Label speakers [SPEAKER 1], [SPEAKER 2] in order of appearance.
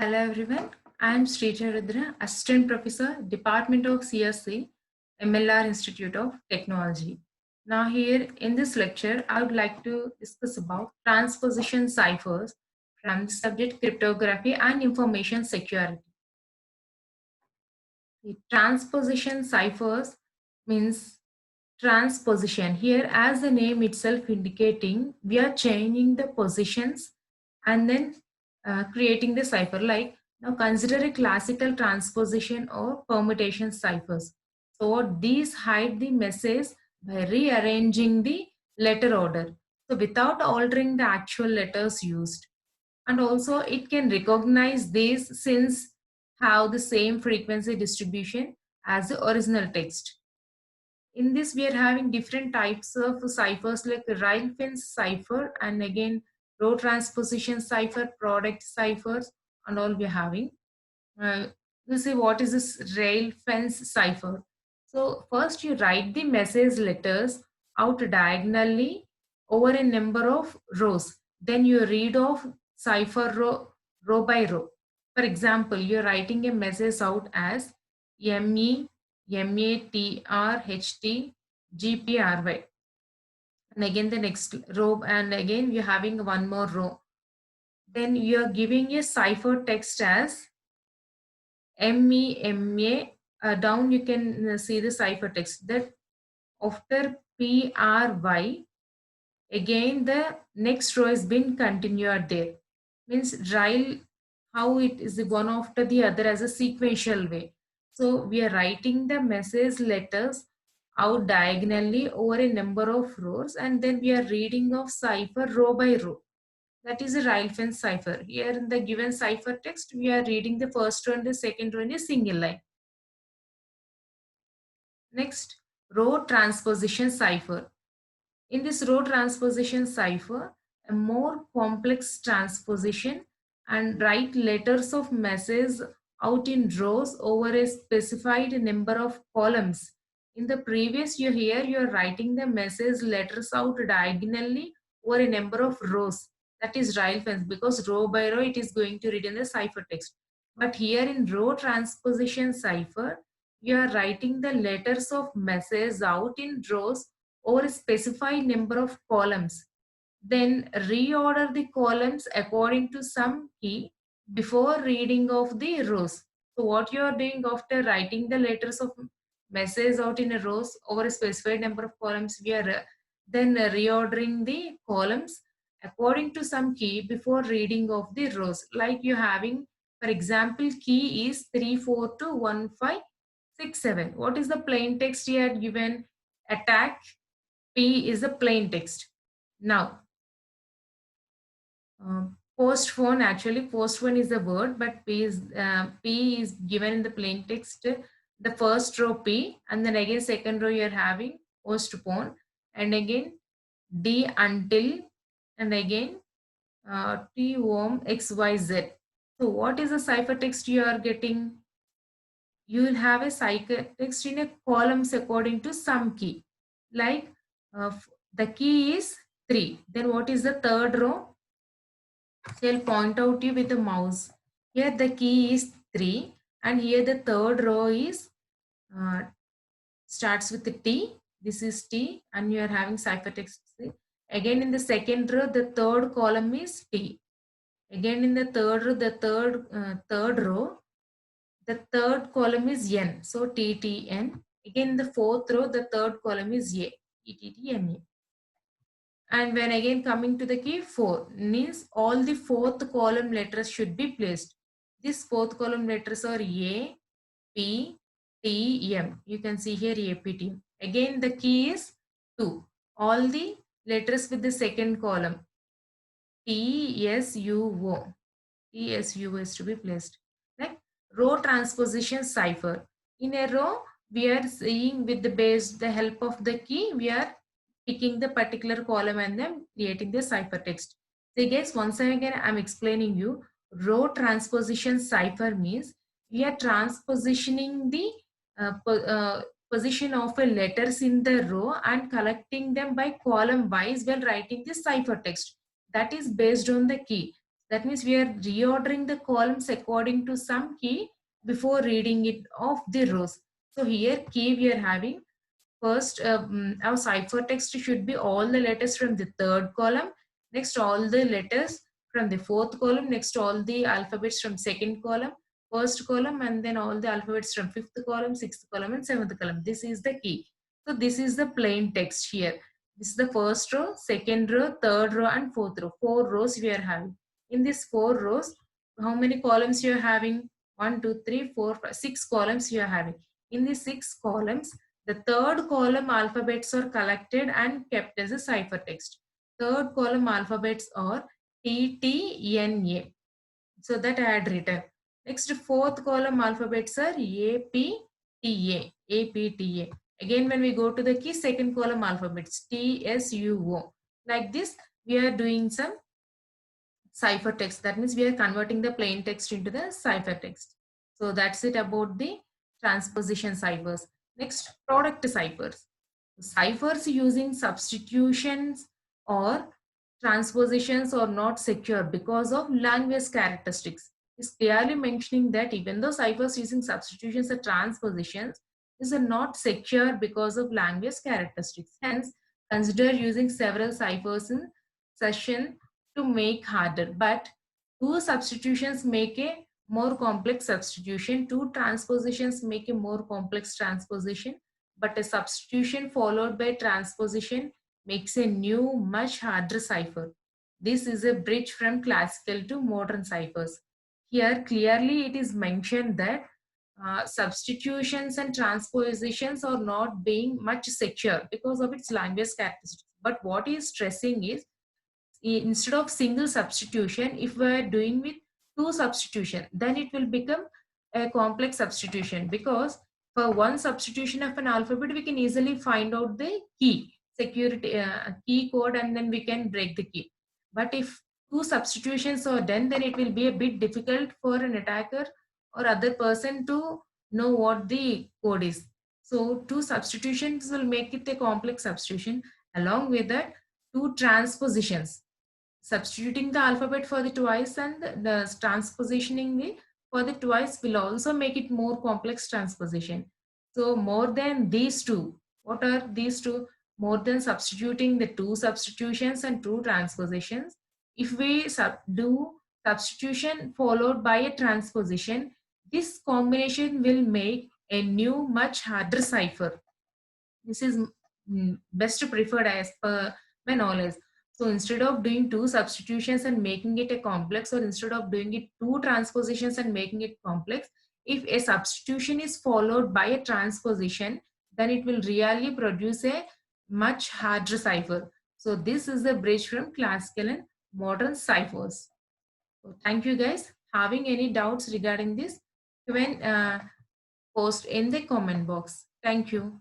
[SPEAKER 1] Hello everyone, I am Sricha Rudra, Assistant Professor, Department of CSC, MLR Institute of Technology. Now here in this lecture, I would like to discuss about transposition ciphers from the subject cryptography and information security. The transposition ciphers means transposition. Here, as the name itself indicating, we are changing the positions and then creating the cipher. Like now, consider a classical transposition or permutation ciphers. So these hide the message by rearranging the letter order. So without altering the actual letters used. And also it can recognize these since have the same frequency distribution as the original text. In this, we are having different types of ciphers like rail fence cipher and again row transposition cipher, product ciphers, and all we are having. You see what is this rail fence cipher? So first you write the message letters out diagonally over a number of rows. Then you read off cipher row by row. For example, you're writing a message out as ME MATRHT and again the next row, and again you're having one more row. Then you're giving a cipher text as MEMA. Down you can see the cipher text that after PRY, again the next row has been continued there. Means while how it is one after the other as a sequential way. So we are writing the message letters out diagonally over a number of rows, and then we are reading of cipher row by row. That is a Ryle-Fence cipher. Here in the given cipher text, we are reading the first row and the second row in a single line. Next, row transposition cipher. In this row transposition cipher, a more complex transposition and write letters of message out in rows over a specified number of columns. In the previous here you are writing the message letters out diagonally over a number of rows. That is Ryle fence, because row by row it is going to read in the cipher text. But here in row transposition cipher, you are writing the letters of message out in rows over a specified number of columns. Then reorder the columns according to some key before reading of the rows. So what you are doing after writing the letters of message out in a rows over a specified number of columns, we are then reordering the columns according to some key before reading of the rows. Like you having, for example, key is 34215667. What is the plain text you had given? Attack. P is the plain text. Now, postphone, actually postphone is the word, but P is given in the plain text. The first row P, and then again second row you are having postpone, and again D until, and again T ohm XYZ. So what is the cipher text you are getting? You will have a cipher text in a columns according to some key. Like the key is 3. Then what is the third row? So I'll point out you with the mouse. Here the key is 3, and here the third row is uh, starts with the T. This is T, and you are having ciphertext. Again in the second row, the third column is T. Again in the third row, third row, the third column is N. So T T N. Again in the fourth row, the third column is A. E T T N A. And when again coming to the key 4 means all the fourth column letters should be placed. This fourth column letters are A, P, T, M. You can see here A, P, T. Again the key is 2. All the letters with the second column T, S, U, O. T, S, U is to be placed. Like row transposition cipher. In a row, we are seeing with the help of the key, we are picking the particular column and then creating the ciphertext. So guys, once again, I'm explaining you row transposition cipher means we are transpositioning the position of a letters in the row and collecting them by column wise while writing the ciphertext. That is based on the key. That means we are reordering the columns according to some key before reading it of the rows. So here key we are having. First, our ciphertext should be all the letters from the third column. Next, all the letters from the fourth column. Next, all the alphabets from second column, first column, and then all the alphabets from fifth column, sixth column, and seventh column. This is the key. So this is the plain text here. This is the first row, second row, third row, and fourth row. 4 rows we are having. In these 4 rows, how many columns you are having? 1, 2, 3, 4, 5, 6 columns you are having. In these 6 columns, the third column alphabets are collected and kept as a ciphertext. Third column alphabets are T, T, N, A. So that I had written. Next, fourth column alphabets are A, P, T, A. A, P, T, A. Again, when we go to the key, second column alphabets T, S, U, O. Like this, we are doing some ciphertext. That means we are converting the plain text into the ciphertext. So that's it about the transposition ciphers. Next, product ciphers. Ciphers using substitutions or transpositions are not secure because of language characteristics. Is clearly mentioning that even though ciphers using substitutions or transpositions is not secure because of language characteristics. Hence, consider using several ciphers in session to make harder. But two substitutions make a more complex substitution. Two transpositions make a more complex transposition, but a substitution followed by transposition makes a new, much harder cipher. This is a bridge from classical to modern ciphers. Here, clearly, it is mentioned that substitutions and transpositions are not being much secure because of its language characteristics. But what he is stressing is, instead of single substitution, if we are doing with two substitution, then it will become a complex substitution, because for one substitution of an alphabet we can easily find out the key security key code, and then we can break the key. But if two substitutions are done, then it will be a bit difficult for an attacker or other person to know what the code is. So two substitutions will make it a complex substitution. Along with that, two transpositions, substituting the alphabet for the twice and the transpositioning the for the twice will also make it more complex transposition. So more than these two, what are these two? More than substituting the two substitutions and two transpositions, if we do substitution followed by a transposition, this combination will make a new much harder cipher. This is best preferred as per my knowledge. So instead of doing two substitutions and making it a complex, or instead of doing it two transpositions and making it complex, if a substitution is followed by a transposition, then it will really produce a much harder cipher. So this is the bridge from classical and modern ciphers. So thank you guys. Having any doubts regarding this, you can post in the comment box. Thank you.